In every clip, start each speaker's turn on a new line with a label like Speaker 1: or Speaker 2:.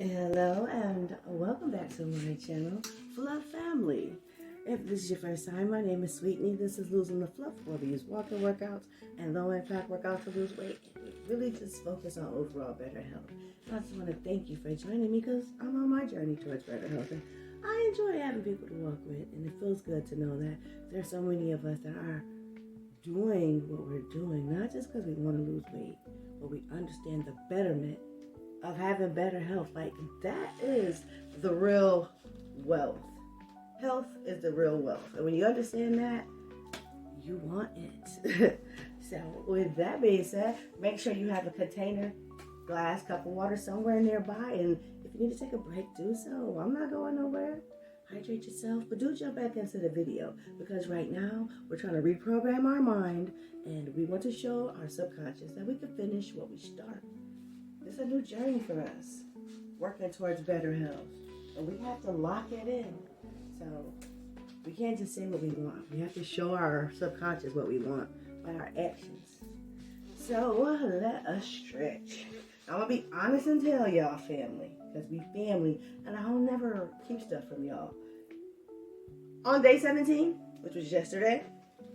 Speaker 1: Hello and welcome back to my channel, Fluff Family. If this is your first time, my name is Sweetney. This is Losing the Fluff, where we use walking workouts and low impact workouts to lose weight. We really just focus on overall better health. I just want to thank you for joining me because I'm on my journey towards better health. And I enjoy having people to walk with, and it feels good to know that there's so many of us that are doing what we're doing, not just because we want to lose weight, but we understand the betterment of having better health. Like, that is the real wealth. Health is the real wealth. And when you understand that, you want it. So with that being said, make sure you have a container, glass, cup of water somewhere nearby. And if you need to take a break, do so. I'm not going nowhere. Hydrate yourself, but do jump back into the video, because right now we're trying to reprogram our mind, and we want to show our subconscious that we can finish what we start. It's a new journey for us, working towards better health. And we have to lock it in. So we can't just say what we want. We have to show our subconscious what we want by our actions. So let us stretch. I'm going to be honest and tell y'all, family, because we family, and I'll never keep stuff from y'all. On day 17, which was yesterday,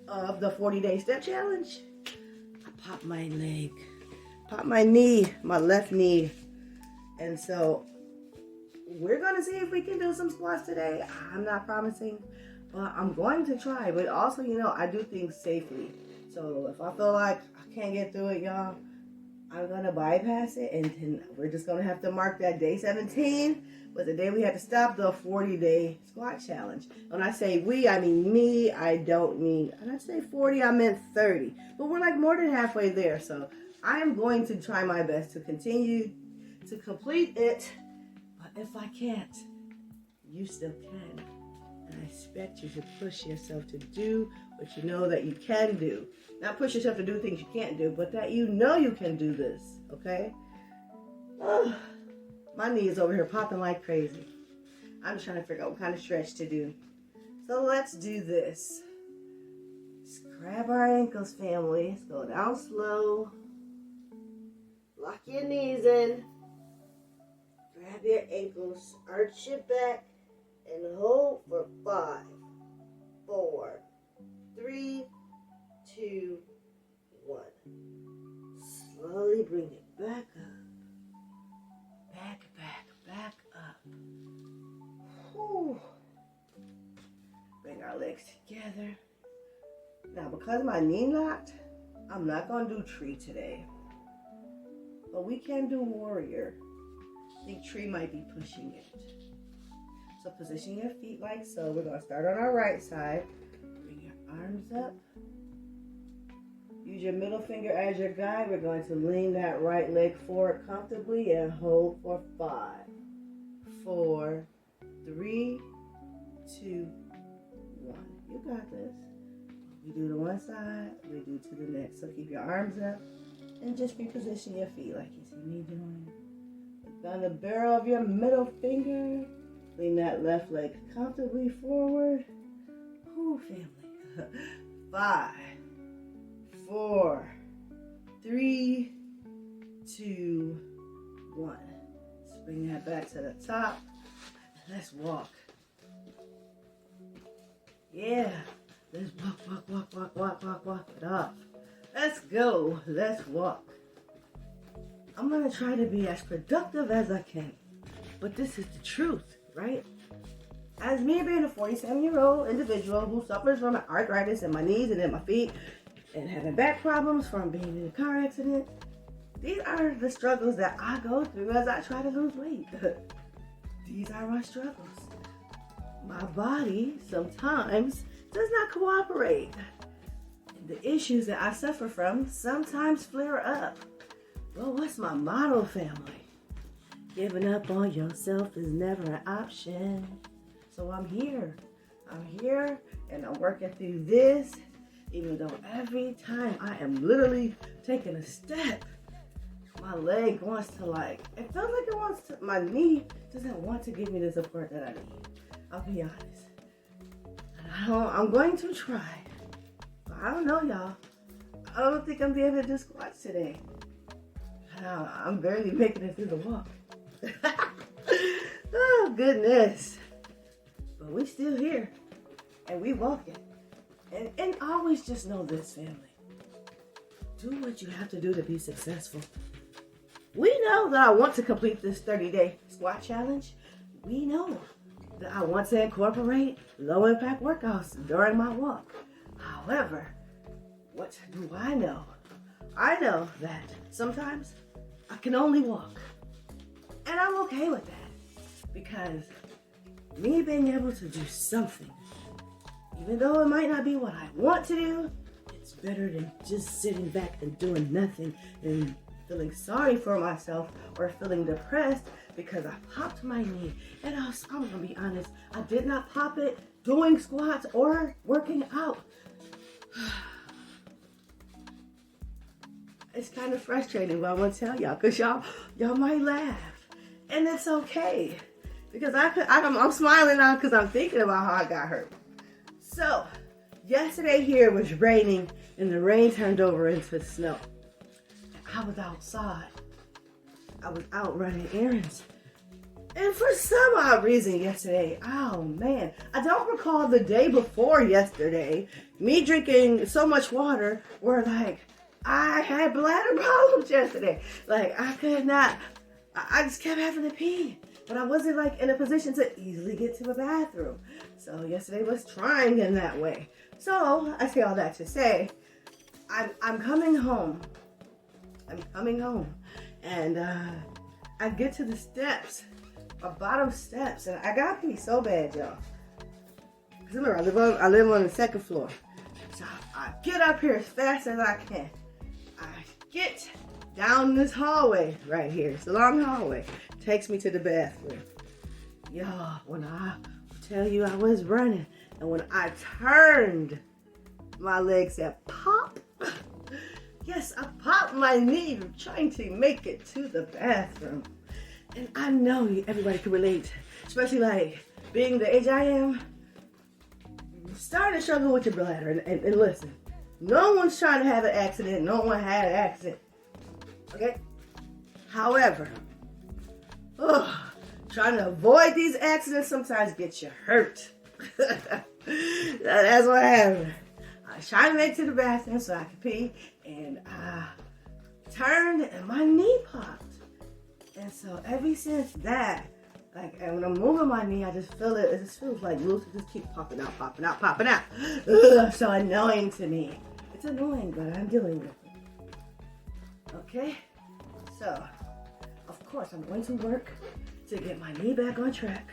Speaker 1: of the 40-day step challenge, I popped my leg. Popped my knee, my left knee. And so we're going to see if we can do some squats today. I'm not promising, but I'm going to try. But also, I do things safely. So if I feel like I can't get through it, y'all, I'm going to bypass it. And then we're just going to have to mark that day 17 was the day we had to stop the 40-day squat challenge. When I say we, I mean me. I don't mean, and I say 40, I meant 30. But we're like more than halfway there. So I am going to try my best to continue to complete it, but if I can't, you still can. And I expect you to push yourself to do what you know that you can do. Not push yourself to do things you can't do, but that you know you can do this, okay? Oh, my knee is over here popping like crazy. I'm just trying to figure out what kind of stretch to do. So let's do this. Just grab our ankles, family. Let's go down slow. Lock your knees in. Grab your ankles, arch your back, and hold for 5, 4, 3, 2, 1. Slowly bring it back up. Back up. Whew. Bring our legs together. Now, because my knee locked, I'm not going to do tree today. But we can do warrior. I think tree might be pushing it. So position your feet like so. We're going to start on our right side. Bring your arms up. Use your middle finger as your guide. We're going to lean that right leg forward comfortably and hold for 5, 4, 3, 2, 1. You got this. We do to one side, we do to the next. So keep your arms up. And just reposition your feet like you see me doing. Down the barrel of your middle finger. Lean that left leg comfortably forward. Ooh, family. 5, 4, 3, 2, 1. Let's bring that back to the top. And let's walk. Yeah. Let's walk it off. Let's go. Let's walk. I'm going to try to be as productive as I can. But this is the truth, right? As me being a 47-year-old individual who suffers from arthritis in my knees and in my feet and having back problems from being in a car accident, these are the struggles that I go through as I try to lose weight. These are my struggles. My body sometimes does not cooperate. The issues that I suffer from sometimes flare up. Well, what's my motto, family? Giving up on yourself is never an option. So I'm here. And I'm working through this. Even though every time I am literally taking a step, my leg wants to it feels like it wants to, my knee doesn't want to give me the support that I need. I'll be honest. I'm going to try. I don't know, y'all. I don't think I'm be able to do squats today. I'm barely making it through the walk. Oh, goodness. But we still here. And we walking. And always just know this, family. Do what you have to do to be successful. We know that I want to complete this 30-day squat challenge. We know that I want to incorporate low-impact workouts during my walk. However, what do I know? I know that sometimes I can only walk. And I'm okay with that. Because me being able to do something, even though it might not be what I want to do, it's better than just sitting back and doing nothing and feeling sorry for myself or feeling depressed because I popped my knee. And I'm gonna be honest, I did not pop it doing squats or working out. It's kind of frustrating, but I'm gonna tell y'all, because y'all might laugh. And it's okay. Because I'm smiling now because I'm thinking about how I got hurt. So, yesterday here it was raining and the rain turned over into snow. And I was outside. I was out running errands. And for some odd reason yesterday, oh man, I don't recall the day before yesterday, me drinking so much water where like, I had bladder problems yesterday. Like I could not, I just kept having to pee. But I wasn't like in a position to easily get to the bathroom. So yesterday was trying in that way. So I say all that to say, I'm coming home. I'm coming home. And I get to the steps, my bottom steps, and I got pee so bad, y'all. Because remember, I live on the second floor. So I get up here as fast as I can. I get down this hallway right here. It's a long hallway. Takes me to the bathroom. Y'all, when I tell you I was running, and when I turned, my leg said pop. Yes, I popped my knee trying to make it to the bathroom. And I know everybody can relate, especially like being the age I am, starting to struggle with your bladder. And listen, no one's trying to have an accident. No one had an accident. Okay? However, trying to avoid these accidents sometimes gets you hurt. That's what happened. I was trying to make it to the bathroom so I could pee, and I turned and my knee popped. And so ever since that, like, and when I'm moving my knee, I just feel it. It just feels like loose. It just keeps popping out, popping out, popping out. Ugh, so annoying to me. It's annoying, but I'm dealing with it. Okay? So, of course, I'm going to work to get my knee back on track.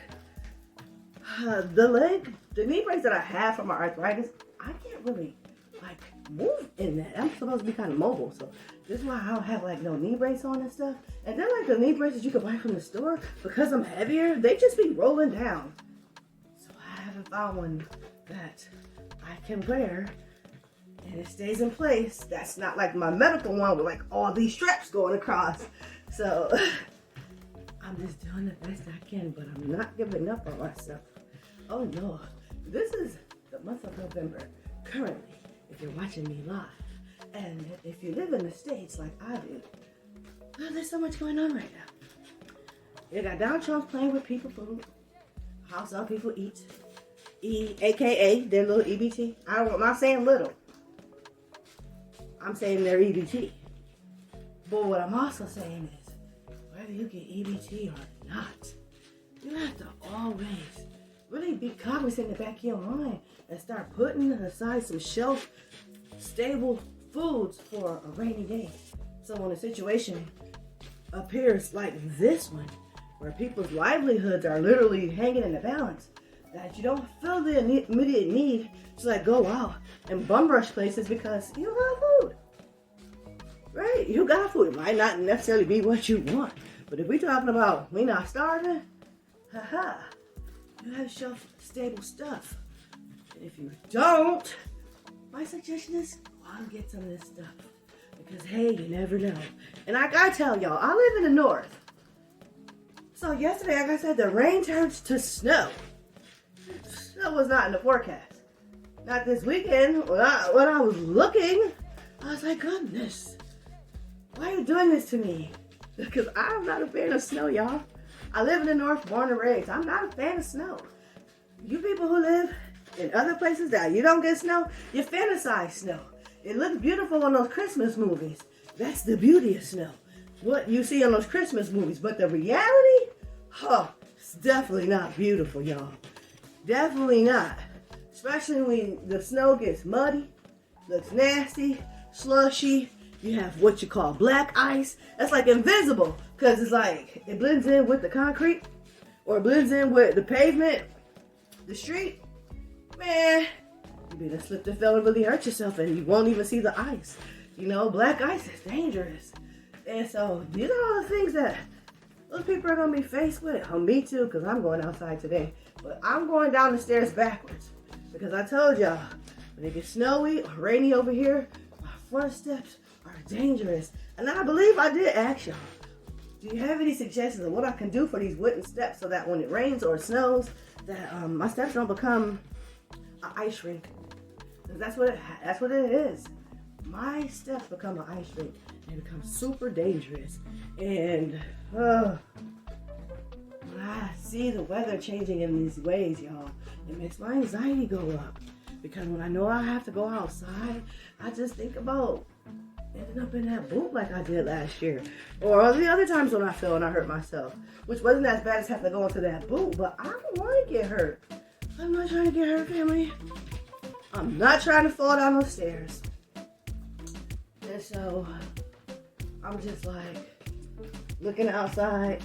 Speaker 1: The knee brace that I have for my arthritis, I can't really, like, move in that. I'm supposed to be kind of mobile, so this is why I don't have, like, no knee brace on and stuff. And then, like, the knee braces you can buy from the store, because I'm heavier, they just be rolling down. So I haven't found one that I can wear, and it stays in place. That's not like my medical one with, like, all these straps going across. So I'm just doing the best I can, but I'm not giving up on myself. Oh no, this is the month of November, currently, if you're watching me live. And if you live in the States like I do, oh, there's so much going on right now. You got Donald Trump playing with people food, how some people eat, aka their little EBT. I'm not saying little, I'm saying their EBT. But what I'm also saying is, whether you get EBT or not, you have to always really be cognizant in the back of your mind and start putting aside some shelf-stable foods for a rainy day. So when a situation appears like this one, where people's livelihoods are literally hanging in the balance, that you don't feel the immediate need to like go out and bum rush places because you got food. Right? You got food. It might not necessarily be what you want. But if we're talking about we not starving, you have shelf-stable stuff. And if you don't, my suggestion is go out and get some of this stuff. Because hey, you never know. And I gotta tell y'all, I live in the north. So yesterday, like I said, the rain turned to snow. Snow was not in the forecast. Not this weekend. When I was looking, I was like, goodness, why are you doing this to me? Because I'm not a fan of snow, y'all. I live in the north, born and raised. I'm not a fan of snow. You people who live in other places that you don't get snow, you fantasize snow. It looks beautiful on those Christmas movies. That's the beauty of snow. What you see on those Christmas movies. But the reality, it's definitely not beautiful, y'all. Definitely not. Especially when the snow gets muddy, looks nasty, slushy. You have what you call black ice. That's like invisible because it's like it blends in with the concrete or it blends in with the pavement, the street. Man, you better slip and fell and really hurt yourself and you won't even see the ice. You know, black ice is dangerous. And so these are all the things that those people are going to be faced with. Oh, me too, because I'm going outside today. But I'm going down the stairs backwards because I told y'all, when it gets snowy or rainy over here, my front steps are dangerous. And I believe I did ask y'all, do you have any suggestions of what I can do for these wooden steps so that when it rains or snows, that my steps don't become an ice rink? Because that's what it is. My steps become an ice rink and become super dangerous. And when I see the weather changing in these ways, y'all, it makes my anxiety go up. Because when I know I have to go outside, I just think about ending up in that boot like I did last year. Or the other times when I fell and I hurt myself. Which wasn't as bad as having to go into that boot, but I don't want to get hurt. I'm not trying to get hurt, family. I'm not trying to fall down those stairs. And so I'm just like looking outside.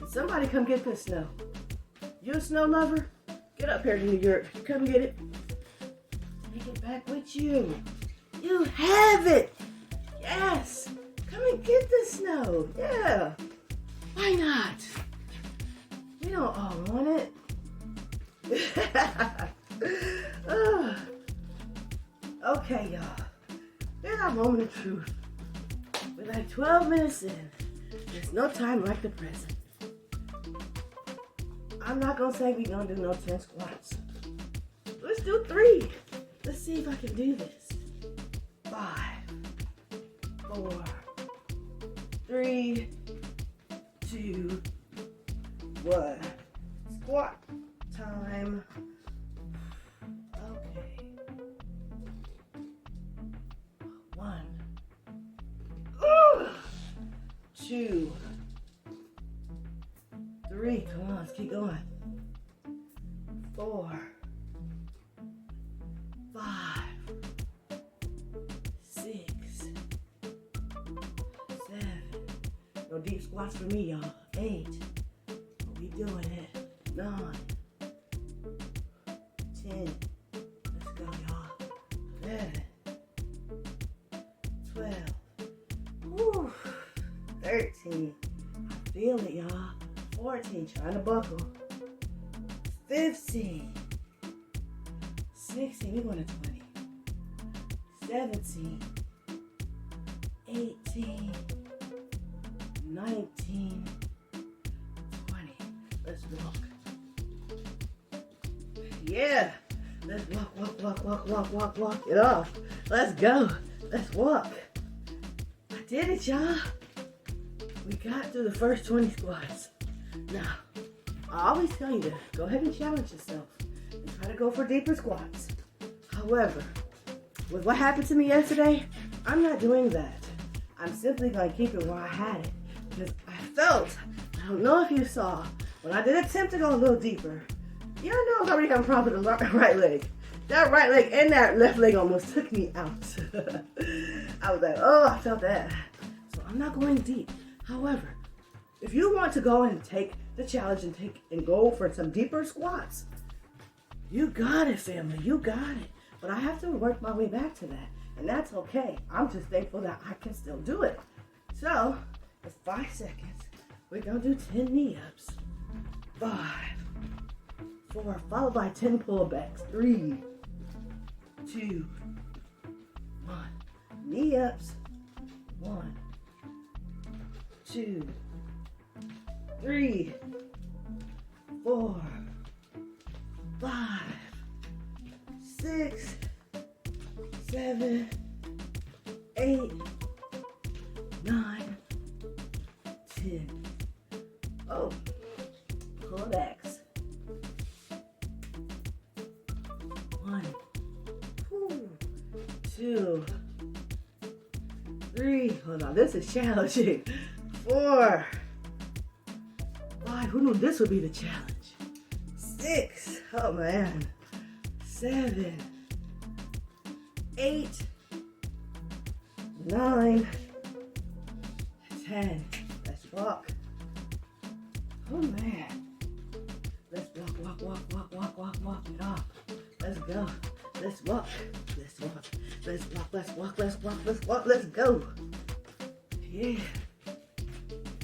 Speaker 1: Somebody come get this snow. You a snow lover? Get up here to New York. Come get it. Take it back with you. You have it. Yes. Come and get the snow. Yeah. Why not? We don't all want it. Okay, y'all. Here's our moment of truth. We're like 12 minutes in. There's no time like the present. I'm not gonna say we're gonna do no 10 squats. Let's do 3. Let's see if I can do this. 5, 4, 3, 2, 1. Squat time. Okay. 1, 2, 3. Come on, let's keep going. 4, 5, 6, 7. No deep squats for me, y'all. 8. We doing it. 9, 10. Let's go, y'all. 11, 12. Woo. 13. I feel it, y'all. 14. Trying to buckle. 15. 16. We're going to 20. 17. 18. 19. 20. Let's walk. Yeah. Let's walk it off. Let's go. Let's walk. I did it, y'all. We got through the first 20 squats. Now, I always tell you to go ahead and challenge yourself and try to go for deeper squats. However, with what happened to me yesterday, I'm not doing that. I'm simply going to keep it where I had it. Because I don't know if you saw, when I did attempt to go a little deeper, you know I was already having a problem with the right leg. That right leg and that left leg almost took me out. I was like, oh, I felt that. So I'm not going deep. However, if you want to go and take the challenge and go for some deeper squats, you got it, family. You got it. But I have to work my way back to that. And that's okay. I'm just thankful that I can still do it. So, it's 5 seconds. We're going to do 10 knee-ups. 5, 4, followed by 10 pullbacks. 3, 2, 1. Knee-ups. 1, 2, 3, 4, 5, 6, 7, 8, 9, 10. Oh, pullbacks. 1, 2, 3. Hold on, this is challenging. 4, 5. Who knew this would be the challenge? 6. Oh man. 7, 8, 9, 10. Let's walk. Oh man. Let's walk it off. Let's go. Let's walk. Let's go. Yeah.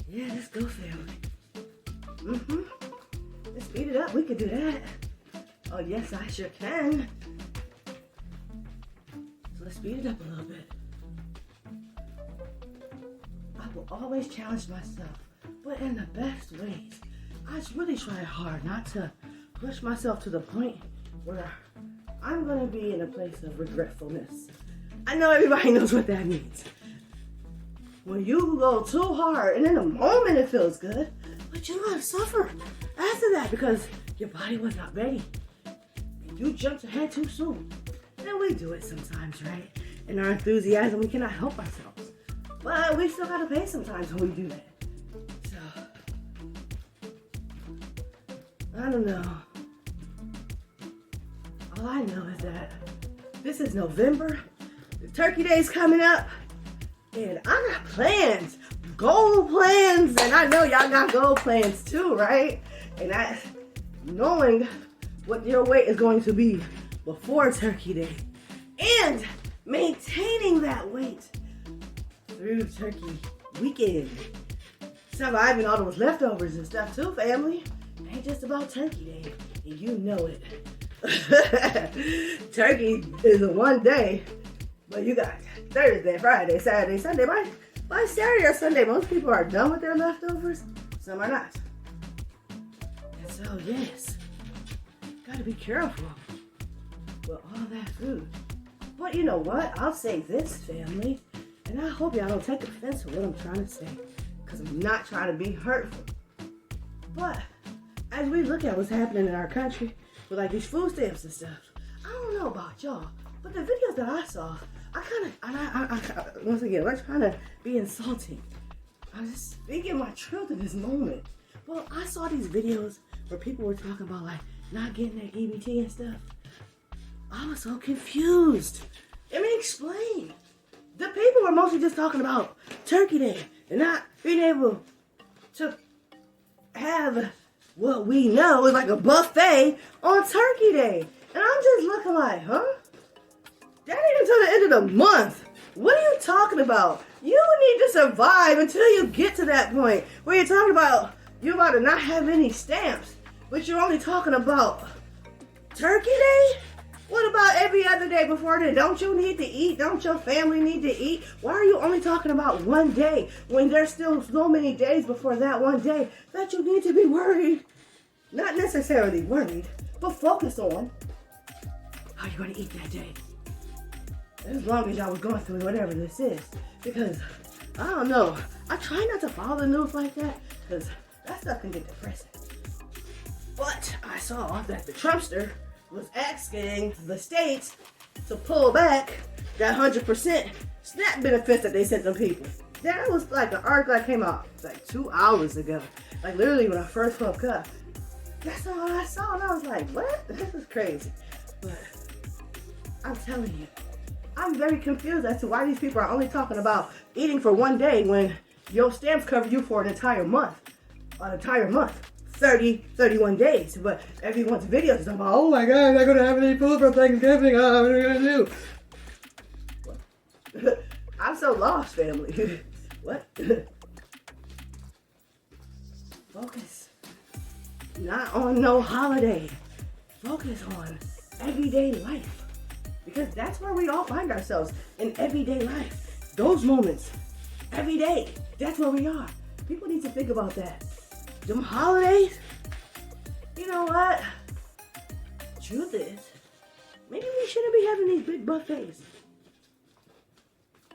Speaker 1: Yeah, let's go, family. Let's speed it up. We can do that. Oh, yes, I sure can. So let's speed it up a little bit. I will always challenge myself, but in the best ways. I really try hard not to push myself to the point where I'm going to be in a place of regretfulness. I know everybody knows what that means. When you go too hard and in the moment it feels good, but you're going to suffer after that because your body was not ready. And you jumped ahead too soon. And we do it sometimes, right? In our enthusiasm, we cannot help ourselves. But we still got to pay sometimes when we do that. So, I don't know. All I know is that this is November. The Turkey Day's coming up. And I got plans. Goal plans. And I know y'all got goal plans too, right? And knowing what your weight is going to be before Turkey Day. And maintaining that weight through Turkey weekend. Surviving all those leftovers and stuff too, family. It ain't just about Turkey Day. And you know it. Turkey is a one day, but you got Thursday, Friday, Saturday, Sunday. By Saturday or Sunday, most people are done with their leftovers. Some are not. And so, yes, gotta be careful with all that food. But you know what? I'll say this, family, and I hope y'all don't take offense to what I'm trying to say, because I'm not trying to be hurtful. But as we look at what's happening in our country, with like these food stamps and stuff, I don't know about y'all, but the videos that I saw, I once again, let's trying to be insulting. I'm just speaking my truth in this moment. Well, I saw these videos where people were talking about like not getting their EBT and stuff. I was so confused. Let me explain. The people were mostly just talking about Turkey Day and not being able to have what we know is like a buffet on Turkey Day. And I'm just looking like, huh? That ain't until the end of the month. What are you talking about? You need to survive until you get to that point where you're talking about you're about to not have any stamps, but you're only talking about Turkey Day? What about every other day before then? Don't you need to eat? Don't your family need to eat? Why are you only talking about one day when there's still so many days before that one day that you need to be worried? Not necessarily worried, but focus on how you're going to eat that day. As long as y'all was going through whatever this is. Because, I don't know, I try not to follow the news like that because that stuff can get depressing. But I saw that the Trumpster was asking the states to pull back that 100% SNAP benefits that they sent them people. That was like an article that came out like 2 hours ago. Like literally when I first woke up. That's all I saw and I was like, what? This is crazy. But I'm telling you, I'm very confused as to why these people are only talking about eating for one day when your stamps cover you for an entire month. 31 days, but everyone's videos is about, oh my god, I'm not gonna have any food for Thanksgiving, what are we gonna do? I'm so lost, family. What? Focus. Not on no holiday. Focus on everyday life. Because that's where we all find ourselves, in everyday life. Those moments, every day, that's where we are. People need to think about that. Them holidays, you know what? Truth is, maybe we shouldn't be having these big buffets.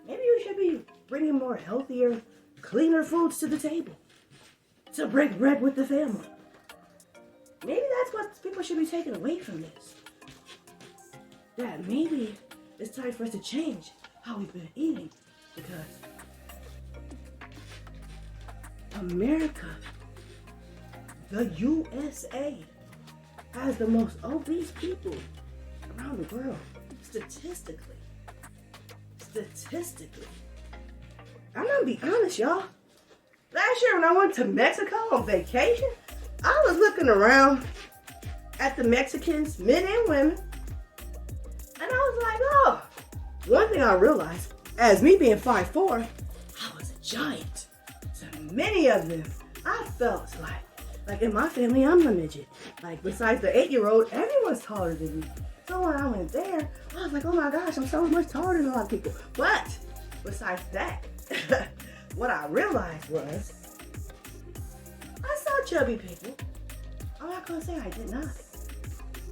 Speaker 1: Maybe we should be bringing more healthier, cleaner foods to the table. to break bread with the family. Maybe that's what people should be taking away from this. That maybe it's time for us to change how we've been eating, because America, the USA, has the most obese people around the world, statistically. I'm gonna be honest, y'all. Last year when I went to Mexico on vacation, I was looking around at the Mexicans, men and women, and I was like, oh. One thing I realized, as me being 5'4", I was a giant. To many of them, I felt like in my family, I'm the midget. Like, besides the 8-year-old, everyone's taller than me. So when I went there, I was like, oh my gosh, I'm so much taller than a lot of people. But besides that, what I realized was, I saw chubby people. I'm not gonna say I did not.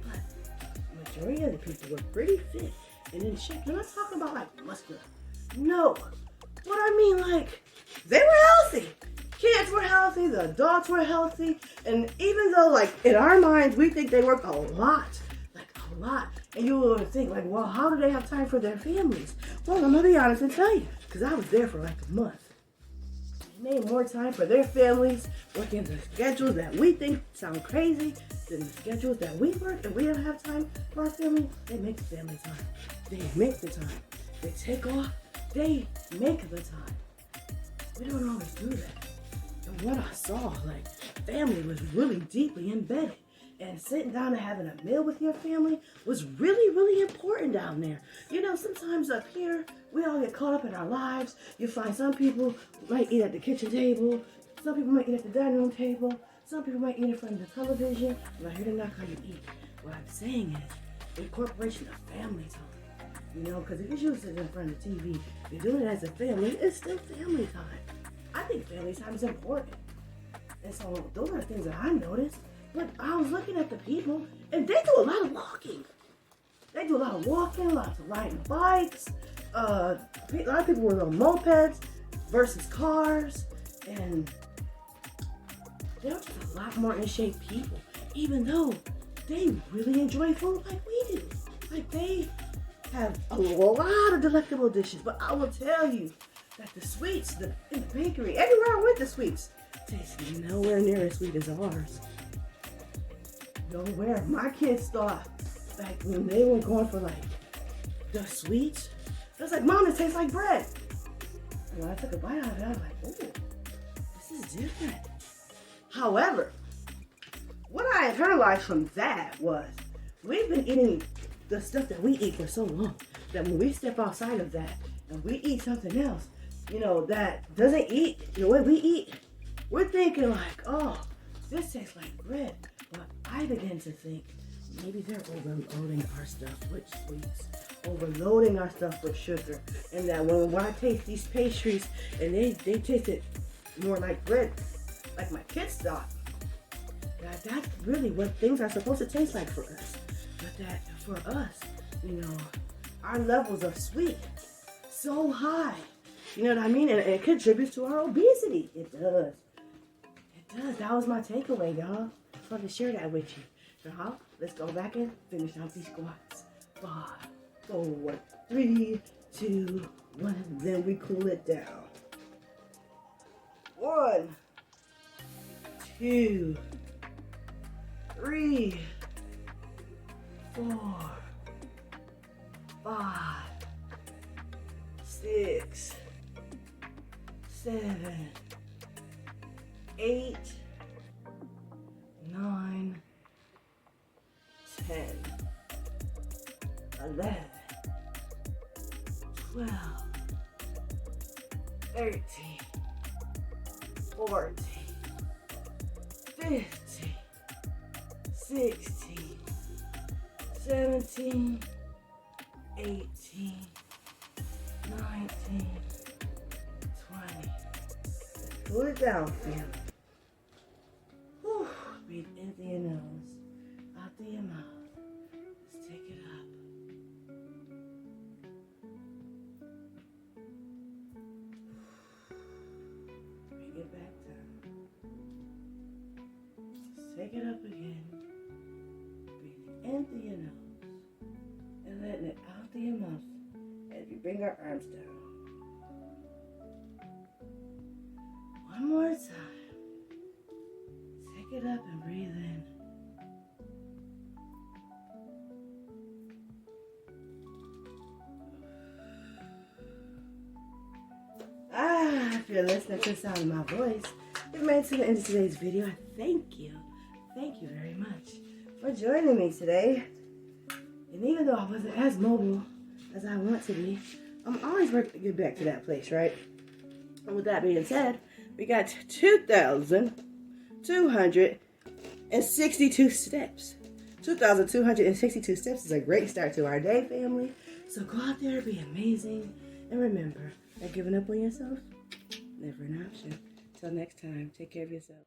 Speaker 1: But the majority of the people were pretty fit and in shape. I'm not talking about like muscular. No. What I mean, like, they were healthy. Kids were healthy, the adults were healthy, and even though, like, in our minds, we think they work a lot, and you would think, like, well, how do they have time for their families? Well, I'm gonna be honest and tell you, because I was there for like a month. They made more time for their families, working the schedules that we think sound crazy, than the schedules that we work, and we don't have time for our family. They make the family time. They make the time. They take off. They make the time. We don't always do that. And what I saw, like, family was really deeply embedded. And sitting down and having a meal with your family was really, really important down there. You know, sometimes up here, we all get caught up in our lives. You find some people might eat at the kitchen table. Some people might eat at the dining room table. Some people might eat in front of the television. I'm not here to knock how you eat. What I'm saying is, incorporation of family time. You know, because if you're just sitting in front of the TV, you're doing it as a family, it's still family time. I think family time is important. And so those are the things that I noticed. But I was looking at the people, and they do a lot of walking. They do a lot of walking, lots of riding bikes. A lot of people were on mopeds versus cars. And they're just a lot more in shape people, even though they really enjoy food like we do. Like, they have a lot of delectable dishes. But I will tell you that the sweets in the bakery, everywhere I went, the sweets taste nowhere near as sweet as ours. Nowhere. My kids thought, like, when they were going for, like, the sweets, it was like, Mom, it tastes like bread. And when I took a bite out of it, I was like, oh, this is different. However, what I internalized from that was, we've been eating the stuff that we eat for so long, that when we step outside of that, and we eat something else, you know, that doesn't eat the way we eat, we're thinking like, oh, this tastes like bread. But I begin to think, maybe they're overloading our stuff with sweets, overloading our stuff with sugar, and that when I taste these pastries, and they taste it more like bread, like my kids thought, that's really what things are supposed to taste like for us. But that for us, you know, our levels of sweet, so high. You know what I mean? And it contributes to our obesity. It does. It does. That was my takeaway, y'all. I just wanted to share that with you. So, let's go back and finish out these squats. 5, 4, 3, 2, 1. Then we cool it down. 1, 2, 3, 4, 5, 6, 7, 8, 9, 10, 11, 12, 13, 14, 15, 16, 17, 18, 19, 20. Cool it down, fam. Whew. Breathe in through your nose, out through your mouth. Let's take it up. Bring it back down. Take it up again. Breathing in through your nose and letting it out through your mouth as we bring our arms down. One more time. Take it up and breathe in. If you're listening to the sound of my voice, you've made it to the end of today's video. I thank you. Thank you very much for joining me today. And even though I wasn't as mobile as I want to be, I'm always working to get back to that place, right? And with that being said, we got 2,262 steps. 2,262 steps is a great start to our day, family. So go out there, be amazing, and remember that giving up on yourself, never an option. Till next time, take care of yourself.